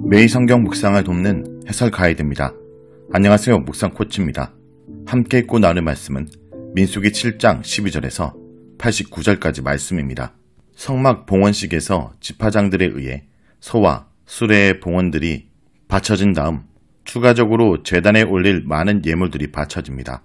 매일 성경 묵상을 돕는 해설 가이드입니다. 안녕하세요. 묵상 코치입니다. 함께 읽고 나눌 말씀은 민수기 7장 12절에서 89절까지 말씀입니다. 성막 봉헌식에서 지파장들에 의해 소와 수레의 봉헌들이 바쳐진 다음 추가적으로 제단에 올릴 많은 예물들이 바쳐집니다.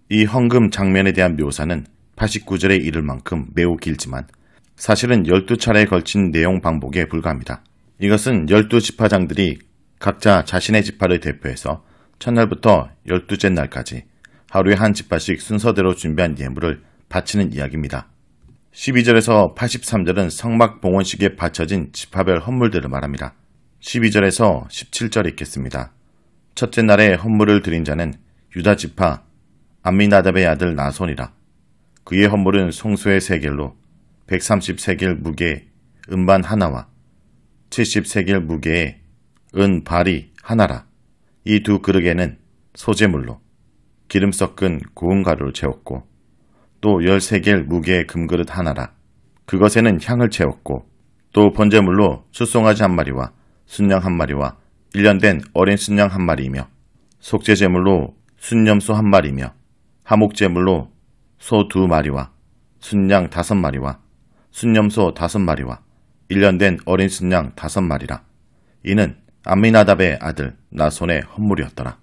이 헌금 장면에 대한 묘사는 89절에 이를 만큼 매우 길지만 사실은 12차례에 걸친 내용 반복에 불과합니다. 이것은 12지파장들이 각자 자신의 지파를 대표해서 첫날부터 12째 날까지 하루에 한 지파씩 순서대로 준비한 예물을 바치는 이야기입니다. 12절에서 83절은 성막 봉헌식에 바쳐진 지파별 헌물들을 말합니다. 12절에서 17절 읽겠습니다. 첫째 날에 헌물을 드린 자는 유다 지파 암미나답의 아들 나손이라. 그의 헌물은 송소의 세겔로 130세겔 무게의 은반 하나와 70세겔 무게의 은 발이 하나라. 이 두 그릇에는 소재물로 기름 섞은 고운 가루를 채웠고 또 10세겔 무게의 금그릇 하나라. 그것에는 향을 채웠고 또 번제물로 숫송아지 한 마리와 순양 한 마리와 1년 된 어린 순양 한 마리이며 속죄제물로 순염소 한 마리이며 하목제물로 소 2마리와 순양 5마리와 순염소 5마리와 1년 된 어린 순양 5마리라. 이는 암미나답의 아들 나손의 헌물이었더라.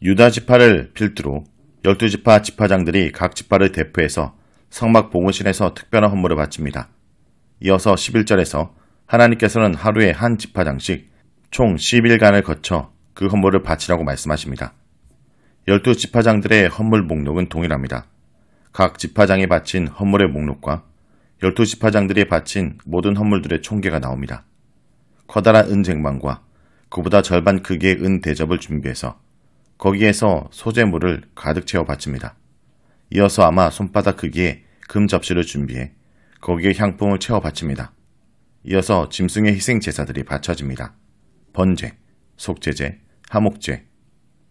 유다 지파를 필두로 12지파 지파장들이 각 지파를 대표해서 성막 봉헌신에서 특별한 헌물을 바칩니다. 이어서 11절에서 하나님께서는 하루에 한 지파장씩 총 10일간을 거쳐 그 헌물을 바치라고 말씀하십니다. 12지파장들의 헌물 목록은 동일합니다. 각 지파장이 바친 헌물의 목록과 12지파장들이 바친 모든 헌물들의 총계가 나옵니다. 커다란 은 쟁반과 그보다 절반 크기의 은 대접을 준비해서 거기에서 소재물을 가득 채워 바칩니다. 이어서 아마 손바닥 크기의 금 접시를 준비해 거기에 향품을 채워 바칩니다. 이어서 짐승의 희생 제사들이 바쳐집니다. 번제, 속죄제, 하목제.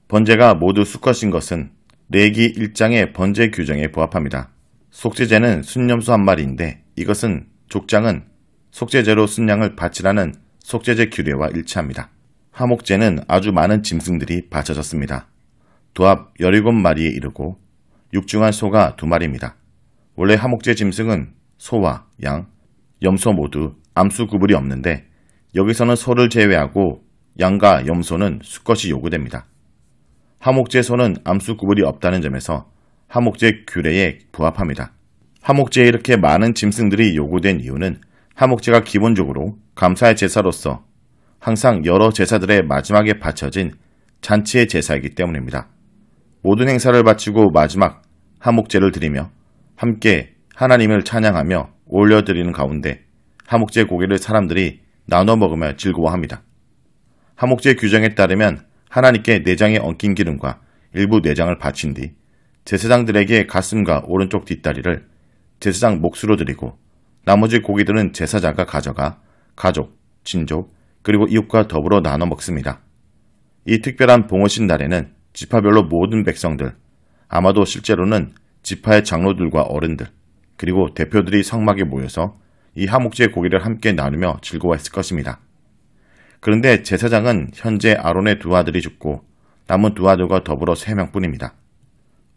번제가 모두 수컷인 것은 레기 1장의 번제 규정에 부합합니다. 속죄제는 순염소 한 마리인데 이것은 족장은 속죄제로 순양을 바치라는 속죄제 규례와 일치합니다. 하목제는 아주 많은 짐승들이 바쳐졌습니다. 도합 17마리에 이르고 육중한 소가 2마리입니다. 원래 하목제 짐승은 소와 양, 염소 모두 암수 구분이 없는데 여기서는 소를 제외하고 양과 염소는 수컷이 요구됩니다. 하목제 소는 암수 구분이 없다는 점에서 하목제 규례에 부합합니다. 하목제에 이렇게 많은 짐승들이 요구된 이유는 하목제가 기본적으로 감사의 제사로서 항상 여러 제사들의 마지막에 바쳐진 잔치의 제사이기 때문입니다. 모든 행사를 바치고 마지막 하목제를 드리며 함께 하나님을 찬양하며 올려드리는 가운데 하목제 고기를 사람들이 나눠 먹으며 즐거워합니다. 하목제 규정에 따르면 하나님께 내장에 엉킨 기름과 일부 내장을 바친 뒤 제사장들에게 가슴과 오른쪽 뒷다리를 제사장 몫으로 드리고 나머지 고기들은 제사자가 가져가 가족, 친족, 그리고 이웃과 더불어 나눠 먹습니다. 이 특별한 봉헌신 날에는 지파별로 모든 백성들, 아마도 실제로는 지파의 장로들과 어른들, 그리고 대표들이 성막에 모여서 이 하목제 고기를 함께 나누며 즐거워했을 것입니다. 그런데 제사장은 현재 아론의 2아들이 죽고 남은 2아들과 더불어 3명뿐입니다.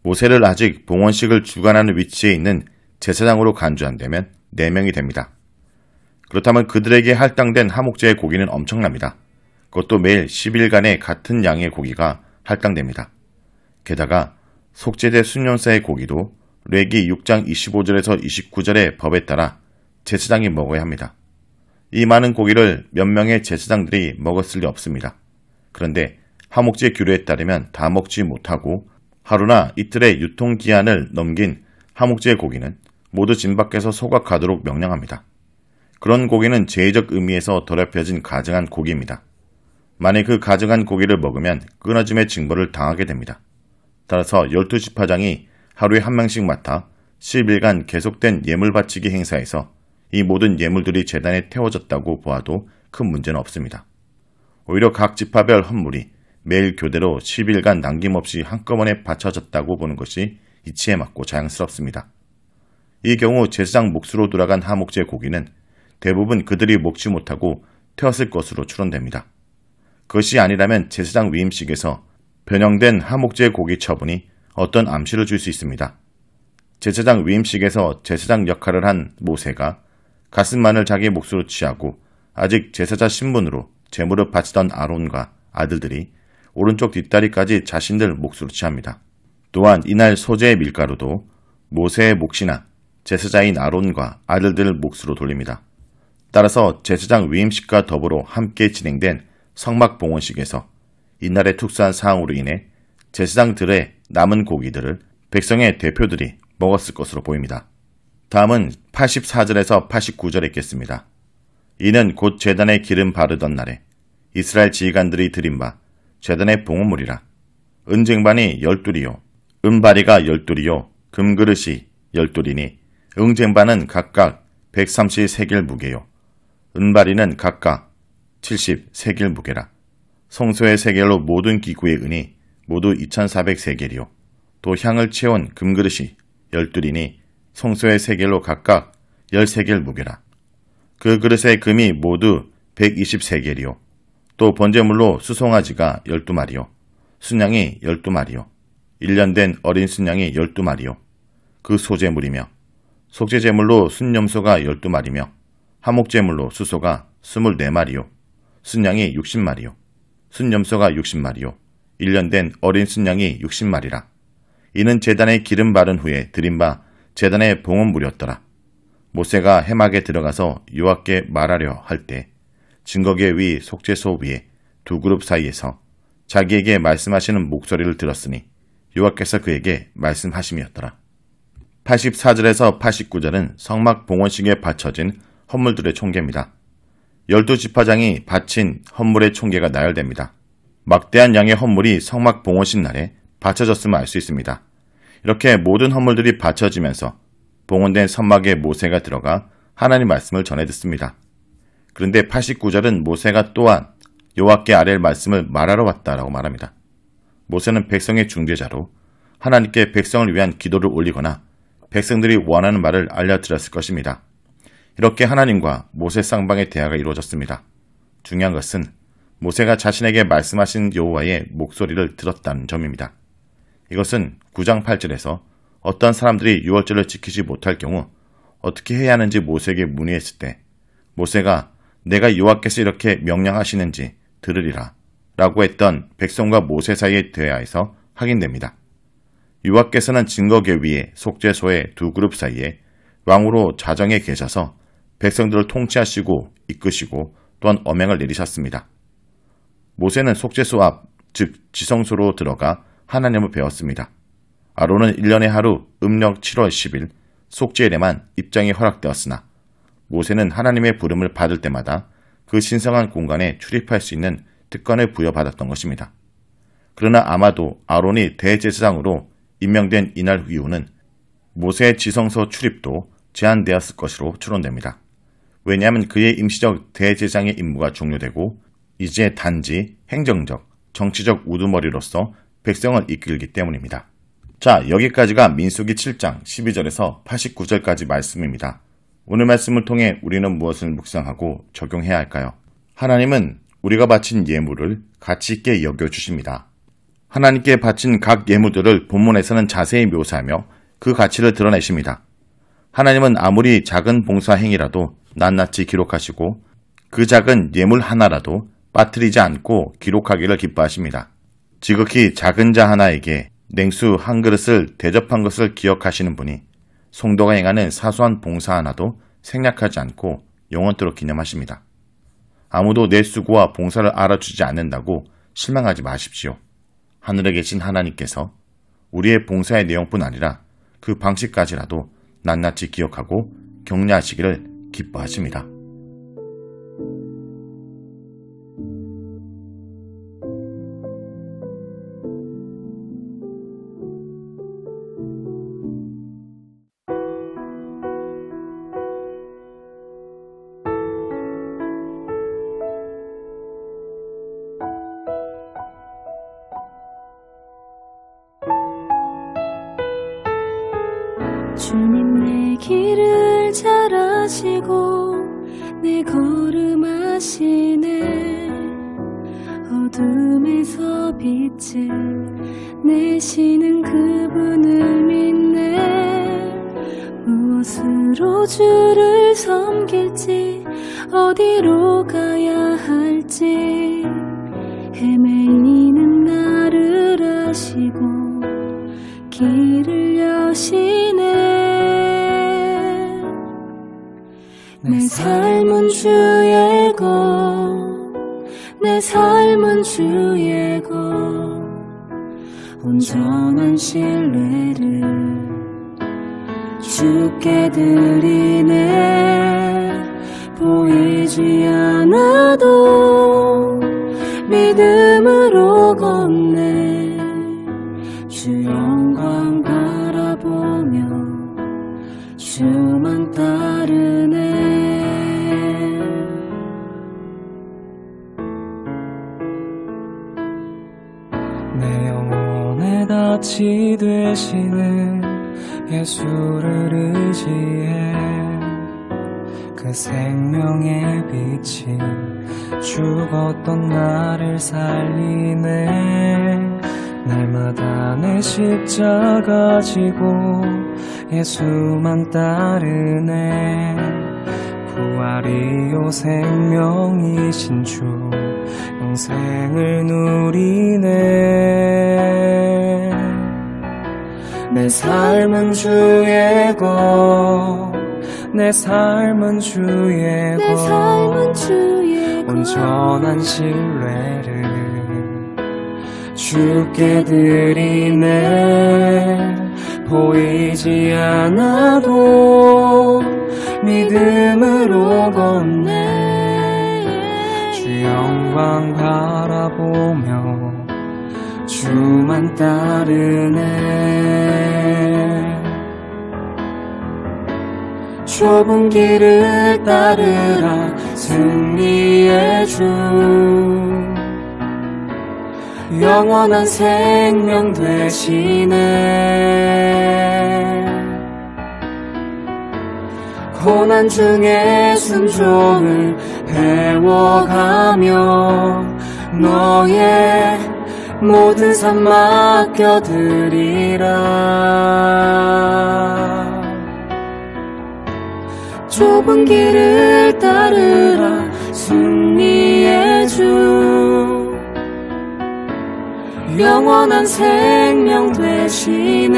모세를 아직 봉헌식을 주관하는 위치에 있는 제사장으로 간주한다면 4명이 됩니다. 그렇다면 그들에게 할당된 하목제의 고기는 엄청납니다. 그것도 매일 10일간의 같은 양의 고기가 할당됩니다. 게다가 속죄제 순염소의 고기도 레기 6장 25절에서 29절의 법에 따라 제사장이 먹어야 합니다. 이 많은 고기를 몇 명의 제사장들이 먹었을 리 없습니다. 그런데 하목제 규례에 따르면 다 먹지 못하고 하루나 이틀의 유통기한을 넘긴 하목제 고기는 모두 진 밖에서 소각하도록 명령합니다. 그런 고기는 제의적 의미에서 더럽혀진 가증한 고기입니다. 만약 그 가증한 고기를 먹으면 끊어짐의 징벌을 당하게 됩니다. 따라서 12지파장이 하루에 한 명씩 맡아 10일간 계속된 예물 바치기 행사에서 이 모든 예물들이 제단에 태워졌다고 보아도 큰 문제는 없습니다. 오히려 각 지파별 헌물이 매일 교대로 10일간 남김없이 한꺼번에 바쳐졌다고 보는 것이 이치에 맞고 자연스럽습니다. 이 경우 제사장 몫으로 돌아간 하목제 고기는 대부분 그들이 먹지 못하고 태웠을 것으로 추론됩니다. 그것이 아니라면 제사장 위임식에서 변형된 하목제 고기 처분이 어떤 암시를 줄 수 있습니다. 제사장 위임식에서 제사장 역할을 한 모세가 가슴만을 자기 몫으로 취하고 아직 제사자 신분으로 제물을 바치던 아론과 아들들이 오른쪽 뒷다리까지 자신들 몫으로 취합니다. 또한 이날 소재의 밀가루도 모세의 몫이나 제사자인 아론과 아들들 몫으로 돌립니다. 따라서 제사장 위임식과 더불어 함께 진행된 성막봉헌식에서 이날의 특수한 사항으로 인해 제사장들의 남은 고기들을 백성의 대표들이 먹었을 것으로 보입니다. 다음은 84절에서 89절에 있겠습니다. 이는 곧 제단에 기름 바르던 날에 이스라엘 지휘관들이 드린 바 제단의 봉헌물이라. 은쟁반이 12리요, 은바리가 12리요, 금그릇이 12리니 은쟁반은 각각 130세겔 무게요, 은바리는 각각 70세겔 무게라. 성소의 세겔로 모든 기구의 은이 모두 2400세겔이요. 또 향을 채운 금그릇이 12리니 성소의 세겔로 각각 10세겔 무게라. 그 그릇의 금이 모두 120세겔이요. 또 번제물로 수송아지가 12마리요. 순양이 12마리요. 1년 된 어린 순양이 12마리요. 그 소제물이며 속죄제물로 순염소가 12마리며 하목제물로 수소가 24마리요. 순양이 60마리요. 순염소가 60마리요. 1년 된 어린 순양이 60마리라. 이는 제단에 기름 바른 후에 드린 바 제단의 봉헌물이었더라. 모세가 해막에 들어가서 여호와께 말하려 할 때 증거계 위 속죄소 위에 두 그룹 사이에서 자기에게 말씀하시는 목소리를 들었으니 여호와께서 그에게 말씀하심이었더라. 84절에서 89절은 성막 봉헌식에 바쳐진 헌물들의 총계입니다. 12지파장이 바친 헌물의 총계가 나열됩니다. 막대한 양의 헌물이 성막 봉헌식 날에 바쳐졌음을 알 수 있습니다. 이렇게 모든 헌물들이 바쳐지면서 봉헌된 성막에 모세가 들어가 하나님 말씀을 전해 듣습니다. 그런데 89절은 모세가 또한 여호와께 아랠 말씀을 말하러 왔다라고 말합니다. 모세는 백성의 중재자로 하나님께 백성을 위한 기도를 올리거나 백성들이 원하는 말을 알려드렸을 것입니다. 이렇게 하나님과 모세 쌍방의 대화가 이루어졌습니다. 중요한 것은 모세가 자신에게 말씀하신 여호와의 목소리를 들었다는 점입니다. 이것은 9장 8절에서 어떤 사람들이 유월절을 지키지 못할 경우 어떻게 해야 하는지 모세에게 문의했을 때 모세가 내가 여호와께서 이렇게 명령하시는지 들으리라 라고 했던 백성과 모세 사이의 대화에서 확인됩니다. 여호와께서는 증거계 위에 속죄소의 두 그룹 사이에 왕으로 자정에 계셔서 백성들을 통치하시고 이끄시고 또한 엄행을 내리셨습니다. 모세는 속죄소 앞, 즉 지성소로 들어가 하나님을 배웠습니다. 아론은 1년에 하루 음력 7월 10일 속죄일에만 입장이 허락되었으나 모세는 하나님의 부름을 받을 때마다 그 신성한 공간에 출입할 수 있는 특권을 부여받았던 것입니다. 그러나 아마도 아론이 대제사장으로 임명된 이날 이후는 모세의 지성소 출입도 제한되었을 것으로 추론됩니다. 왜냐하면 그의 임시적 대제사장의 임무가 종료되고 이제 단지 행정적, 정치적 우두머리로서 백성을 이끌기 때문입니다. 자, 여기까지가 민수기 7장 12절에서 89절까지 말씀입니다. 오늘 말씀을 통해 우리는 무엇을 묵상하고 적용해야 할까요? 하나님은 우리가 바친 예물을 가치 있게 여겨주십니다. 하나님께 바친 각 예물들을 본문에서는 자세히 묘사하며 그 가치를 드러내십니다. 하나님은 아무리 작은 봉사 행위라도 낱낱이 기록하시고 그 작은 예물 하나라도 빠뜨리지 않고 기록하기를 기뻐하십니다. 지극히 작은 자 하나에게 냉수 한 그릇을 대접한 것을 기억하시는 분이 성도가 행하는 사소한 봉사 하나도 생략하지 않고 영원토록 기념하십니다. 아무도 내 수고와 봉사를 알아주지 않는다고 실망하지 마십시오. 하늘에 계신 하나님께서 우리의 봉사의 내용뿐 아니라 그 방식까지라도 낱낱이 기억하고 격려하시기를 기뻐하십니다. 주님 내 길을 잘 아시고 내 걸음 아시네 어둠에서 빛을 내시는 그분을 믿네. 무엇으로 주를 섬길지 어디로 가야 할지 헤매이는 나를 아시고 길을 여시네. 내 삶은 주의 것, 내 삶은 주의 것, 온전한 신뢰를 주께 드리네. 보이지 않아도 믿음으로 걷네. 주 영광 바라보며 주만 따르네. 내 영혼의 닻이 되시는 예수를 의지해 그 생명의 빛이 죽었던 나를 살리네. 날마다 내 십자가 지고 예수만 따르네. 부활이요 생명이신 주 영생을 누리네. 내 삶은 주의 것, 내 삶은 주의 내 삶은 주의 것, 온전한 신뢰를 주께 드리네. 보이지 않아도 믿음으로 걷네. 주 영광 바라보며 주만 따르네. 좁은 길을 따르라 승리의 주, 영원한 생명 되시네. 고난 중에 순종을 배워가며 너의 모든 삶 맡겨드리라. 좁은 길을 따르라 승리의 주, 영원한 생명 되시네.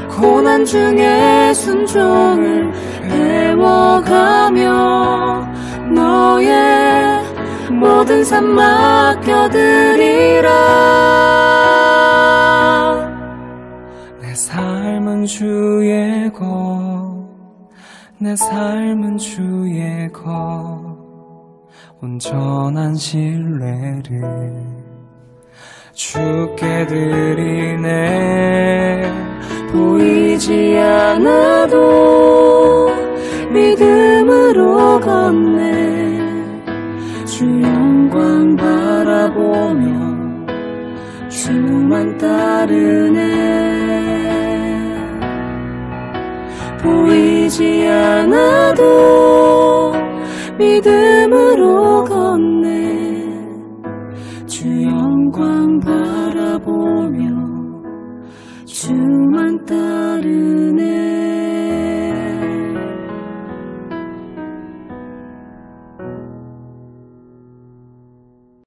고난 중에 순종을 배워가며 너의 모든 삶 맡겨드리라. 내 삶은 주의 것, 내 삶은 주의 것, 온전한 신뢰를 주께 드리네. 보이지 않아도 믿음으로 걷네. 주 영광 바라보며 주만 따르네. 보이지 않아도 믿음으로 걷네. 주 영광 바라보며 주만 따르네.